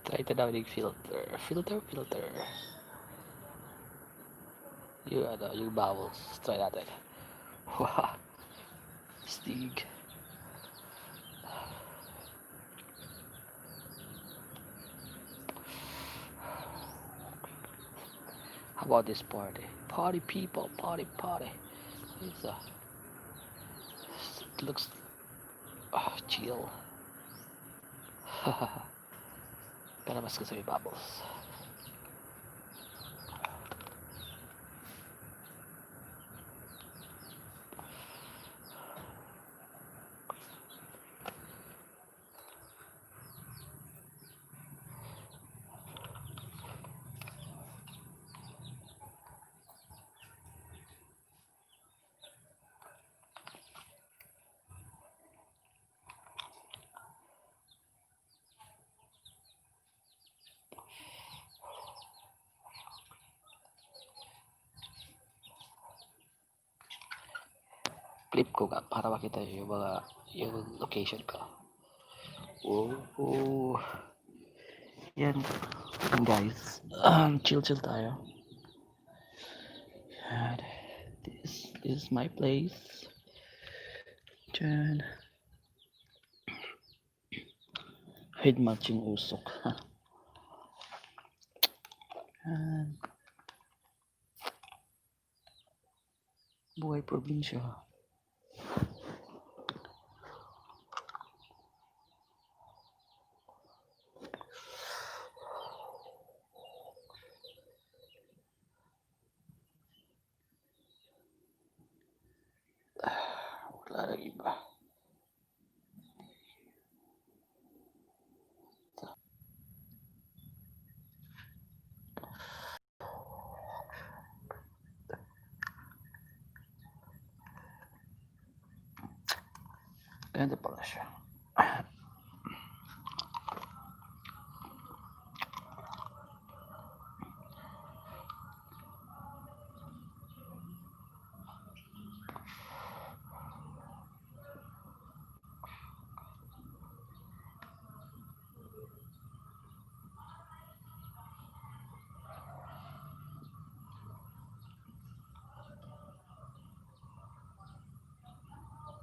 Try tinawag filter. Filter. Yung vowels. Try natin. Wow. Stig. How about this party? Party people, party. It's it looks chill. Pero mas gusto yung bubbles. Clip ko nga para makita yung yung location ko. Oh. Yan guys. Chill tayo. And this is my place. Diyan. Head matching usok. And buhay probinsya. Wala nang iba. Ganda pala siya.